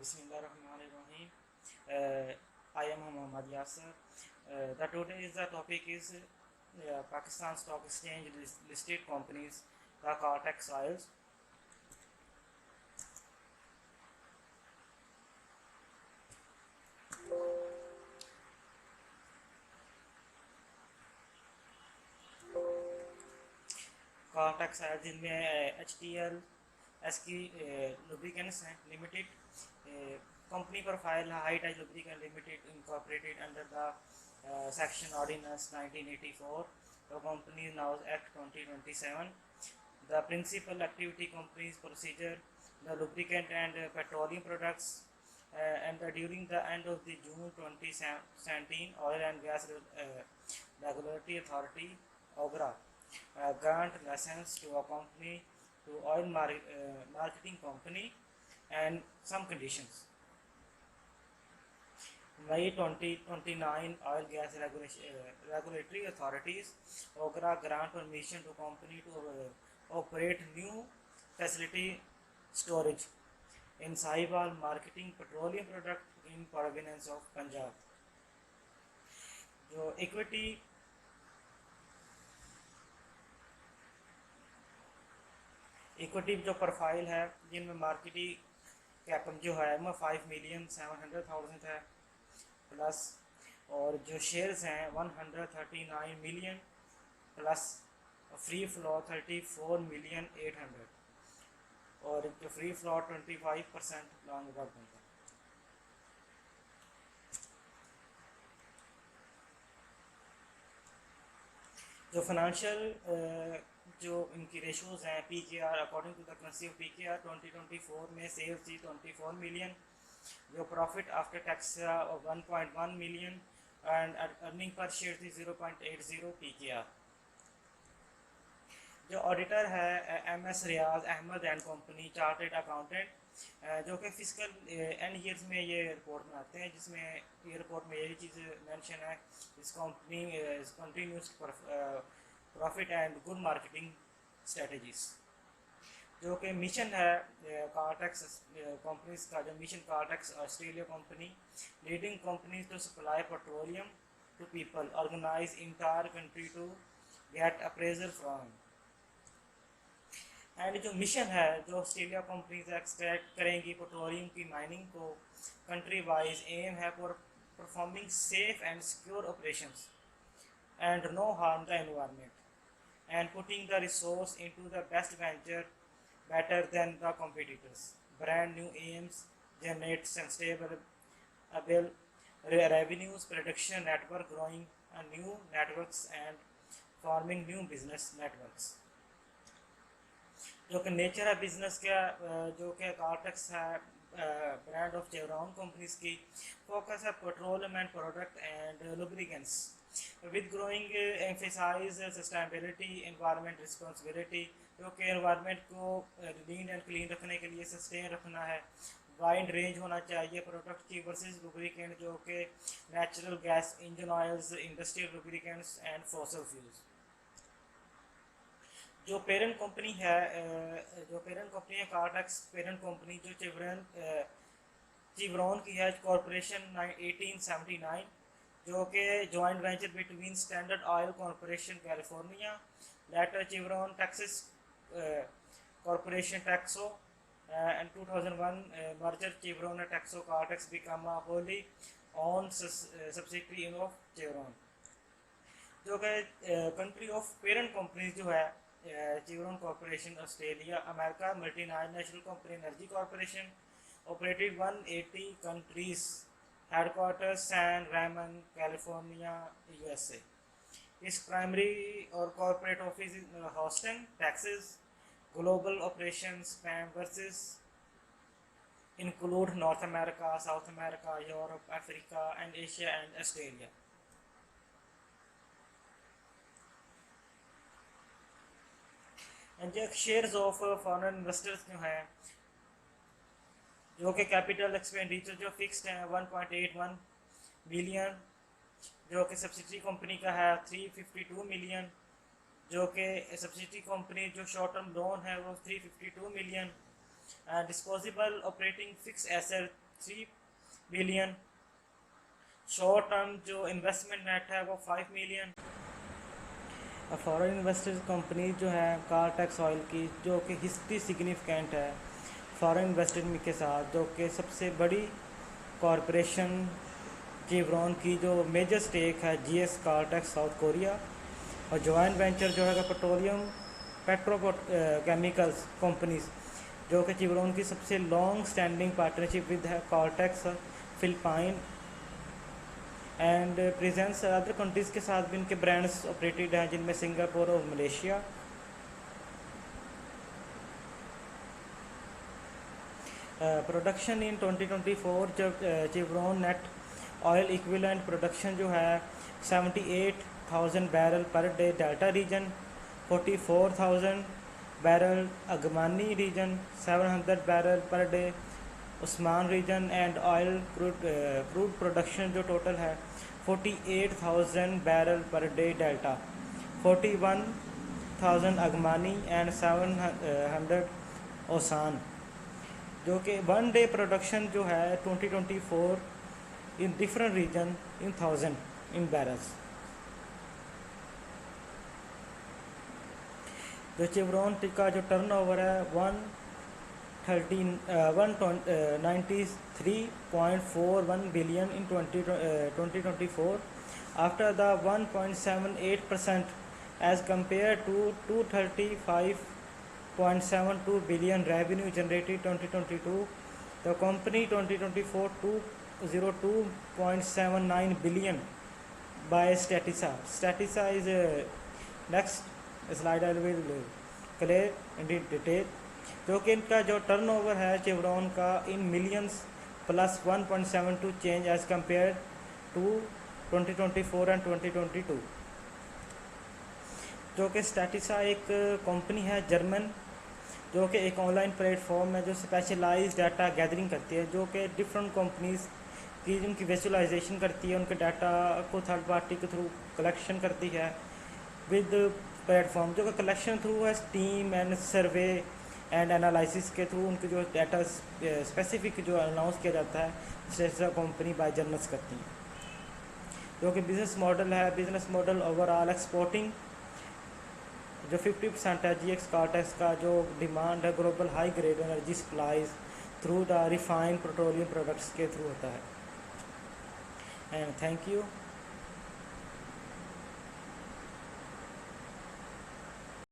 Bismillahirrahmanirrahim. I am Muhammad Yasser. The topic is Pakistan Stock Exchange listed companies, the Caltex Oils. Caltex Oils जिनमें HTL, SK Lubricants हैं Limited, company profile High Tide Lubricant Limited incorporated under the Section Ordinance 1984. The company is now Act 2027. The principal activity company's procedure, the lubricant and petroleum products, and during the end of the June 2017, Oil and Gas Regulatory Authority (OGRA) grant license to a company to oil marketing company and some conditions. May 2029, Oil Gas Regulatory Authorities (OGRA) grant permission to company to operate new facility storage in Sahiwal marketing petroleum product in province of Punjab. जो equity जो profile है जिनमें marketing cap जो है वो 5,700,000 है plus, और जो शेयर्स हैं 139 मिलियन प्लस, फ्री फ्लोट 34,800,000 और जो फ्री फ्लोट 25% लॉन्ग वर्क बनता है। जो फाइनेंशियल जो इनकी रेशोज़ हैं PKR according to the currency of PKR 2024 में सेल्स थी 24 मिलियन, जो profit after tax 1.1 million and earning per share थी 0.80 PKR। जो ऑडिटर है MS Riaz Ahmed and company chartered accountant, जो कि फिजिकल एंड ईयर्स में ये रिपोर्ट बनाते हैं, जिसमें ये रिपोर्ट में यही चीज़ मेंशन है, इस company continuous profit and good marketing strategies. जो कि मिशन है कार्टेक्स कंपनीज का, जो mission Caltex Australia company leading companies to supply petroleum to people, organise entire country to get appraisal from. And जो मिशन है, जो ऑस्ट्रेलिया कंपनीज एक्सट्रैक्ट करेंगी petroleum की माइनिंग को कंट्री वाइज, एम है for performing safe and secure operations and no harm the environment and putting the resource into the best venture better than the competitors. Brand new aims generate sustainable revenues, production network growing new networks and forming new business networks. जो कि nature है business का, जो कि cortex है brand of चेवरॉन companies की, focus है petroleum and product and lubricants with growing emphasize sustainability, environment responsibility, जो कि environment को clean and clean रखने के लिए sustain रखना है, वाइड रेंज होना चाहिए प्रोडक्ट की वर्सेस लुब्रिकेंट, जो कि natural gas, engine oils, industrial lubricants and fossil fuels. जो पेरेंट कंपनी है, कार्टेक्स पेरेंट कंपनी जो चिवरॉन की है कॉरपोरेशन 1879, जो कि joint venture between Standard Oil corporation California, later Chevron Texas corporation Texaco, and 2001 merger Chevron and Texaco Caltex become a wholly own subsidiary of Chevron. जो कि country of parent company जो है Chevron corporation Australia America, multinational company energy corporation operated 180 countries, headquarter San Ramon California USA। इस primary और corporate office Houston Texas. Global operations span versus include North America, South America, Europe, Africa and Asia and Australia. And जो shares of foreign investors जो हैं, जो कि capital expenditure जो fixed है 1.81 billion, जो कि सब्सिडी कंपनी का है 352 मिलियन, जो कि सब्सिडी कंपनी जो शॉर्ट टर्म लोन है वो 352 million, disposable operating fix asset 3 billion. Short term जो इन्वेस्टमेंट नेट है वो 5 मिलियन। फॉरेन इन्वेस्टर्स कंपनी जो है कार्टेक्स ऑयल की, जो कि हिस्ट्री सिग्निफिकेंट है फॉरेन इन्वेस्टमेंट के साथ, जो कि सबसे बड़ी कॉरपोरेशन चिवरॉन की जो मेजर स्टेक है GS कार्टेक्स साउथ कोरिया, और जॉइंट वेंचर जो है पेट्रोलियम पेट्रोकेमिकल्स कंपनीज, जो कि चिवरॉन की सबसे लॉन्ग स्टैंडिंग पार्टनरशिप विद है cortex Philippine and presence other countries के साथ भी इनके ब्रांड्स ऑपरेटेड हैं, जिनमें सिंगापुर और मलेशिया। प्रोडक्शन इन 2024 जब Chevron net oil equivalent production जो है 78,000 barrel per day Delta region, 44,000 barrel Agbami region, 700 barrel per day Usan region and oil crude production जो टोटल है 48,000 barrel per day Delta, 41,000 Agbami and 700 Usan, जो कि one day production जो है 2024 in different region in 1000 in barrels. जो चिवरॉन का जो टर्नओवर है 193.41 billion in 2024 after the 1.78% as compare to 235.72 billion revenue generated 2022. The company 2024 202.79 billion by Statista. Statista is next slide I will clear in detail. जो कि इनका जो turnover है चिवरॉन का in millions plus 1.72 change as compare to 2024 and 2022। जो कि स्टैटिसा एक company है जर्मन, जो कि एक ऑनलाइन प्लेटफॉर्म है जो स्पेशलाइज्ड डाटा गैदरिंग करती है, जो कि डिफरेंट कंपनीज़ की उनकी विजुअलाइजेशन करती है, उनके डाटा को थर्ड पार्टी के थ्रू कलेक्शन करती है विद प्लेटफॉर्म, जो कि कलेक्शन थ्रू है team and survey and analysis के थ्रू उनके जो डाटा स्पेसिफिक जो अनाउंस किया जाता है स्टैटिसा कंपनी बाय जर्नल्स करती है। जो कि बिज़नेस मॉडल है, बिज़नेस मॉडल ओवरऑल एक्सपोर्टिंग जो 50% है GX कार्टेक्स का जो डिमांड है global high grade energy supplies through the refined petroleum products के थ्रू होता है। And thank you.